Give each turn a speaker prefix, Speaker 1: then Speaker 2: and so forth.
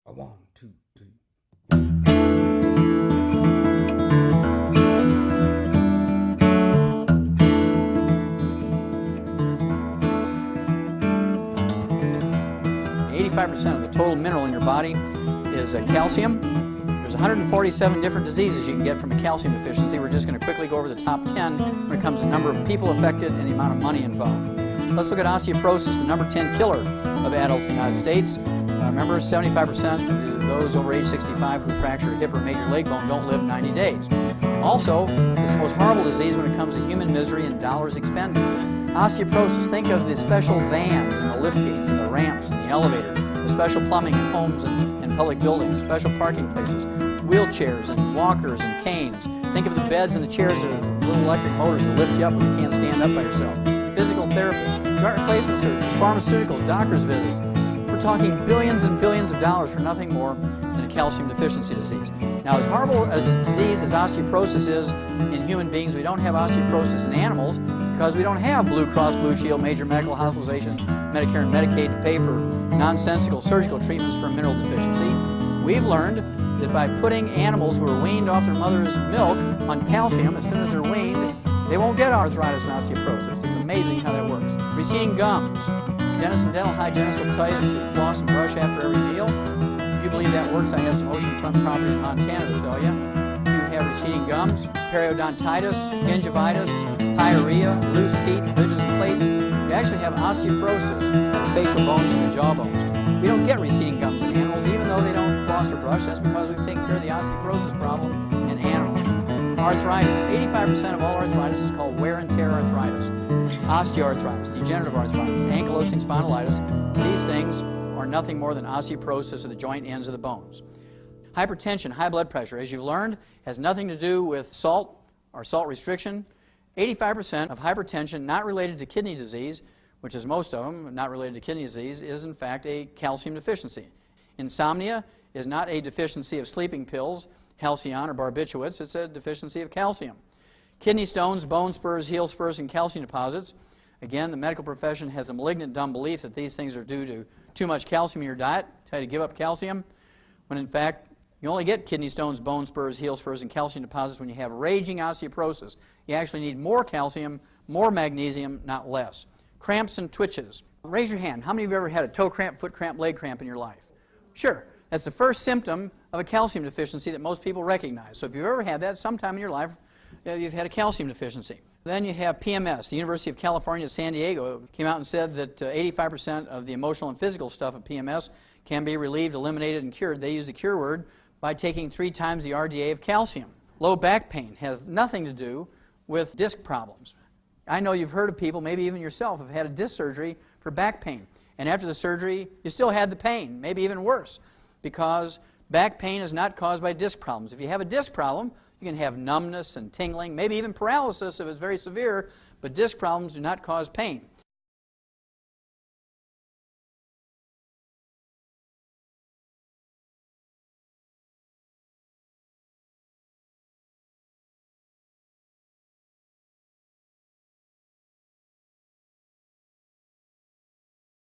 Speaker 1: A 1, 2, 3.
Speaker 2: % of the total mineral in your body is calcium. There's 147 different diseases you can get from a calcium deficiency. We're just going to quickly go over the top 10 when it comes to the number of people affected and the amount of money involved. Let's look at osteoporosis, the number 10 killer of adults in the United States. Remember, 75% of those over age 65 who fracture a hip or major leg bone don't live 90 days. Also, it's the most horrible disease when it comes to human misery and dollars expended. Osteoporosis, think of the special vans and the lift gates and the ramps and the elevators, the special plumbing in homes and public buildings, special parking places, wheelchairs and walkers and canes. Think of the beds and the chairs that are little electric motors to lift you up when you can't stand up by yourself. Physical therapists, joint replacement surgeons, pharmaceuticals, doctor's visits. We're talking billions and billions of dollars for nothing more than a calcium deficiency disease. Now, as horrible as a disease as osteoporosis is in human beings, we don't have osteoporosis in animals because we don't have Blue Cross Blue Shield, major medical hospitalization, Medicare and Medicaid to pay for nonsensical surgical treatments for mineral deficiency. We've learned that by putting animals who are weaned off their mother's milk on calcium, as soon as they're weaned, they won't get arthritis and osteoporosis. It's amazing how that works. Receding gums. Dentists and dental hygienists will tell you to floss and brush after every meal. If you believe that works, I have some oceanfront property in Montana to sell you. You have receding gums, periodontitis, gingivitis, pyorrhea, loose teeth, ridges and plates. You actually have osteoporosis of the facial bones and the jaw bones. We don't get receding gums in animals, even though they don't floss or brush. That's because we've taken care of the osteoporosis problem in animals. Arthritis. 85% of all arthritis is called wear and tear arthritis. Osteoarthritis, degenerative arthritis, ankylosing spondylitis. These things are nothing more than osteoporosis of the joint ends of the bones. Hypertension, high blood pressure, as you've learned, has nothing to do with salt or salt restriction. 85% of hypertension not related to kidney disease, which is most of them, not related to kidney disease, is in fact a calcium deficiency. Insomnia is not a deficiency of sleeping pills, Halcion or barbiturates, it's a deficiency of calcium. Kidney stones, bone spurs, heel spurs, and calcium deposits. Again, the medical profession has a malignant dumb belief that these things are due to too much calcium in your diet, tell you to give up calcium, when in fact you only get kidney stones, bone spurs, heel spurs, and calcium deposits when you have raging osteoporosis. You actually need more calcium, more magnesium, not less. Cramps and twitches. Raise your hand. How many of you have ever had a toe cramp, foot cramp, leg cramp in your life? Sure. That's the first symptom of a calcium deficiency that most people recognize. So if you've ever had that sometime in your life, you've had a calcium deficiency. Then you have PMS. The University of California at San Diego came out and said that 85% of the emotional and physical stuff of PMS can be relieved, eliminated, and cured. They use the cure word by taking 3 times the RDA of calcium. Low back pain has nothing to do with disc problems. I know you've heard of people, maybe even yourself, have had a disc surgery for back pain. And after the surgery, you still had the pain, maybe even worse, because back pain is not caused by disc problems. If you have a disc problem, you can have numbness and tingling, maybe even paralysis if it's very severe, but disc problems do not cause pain.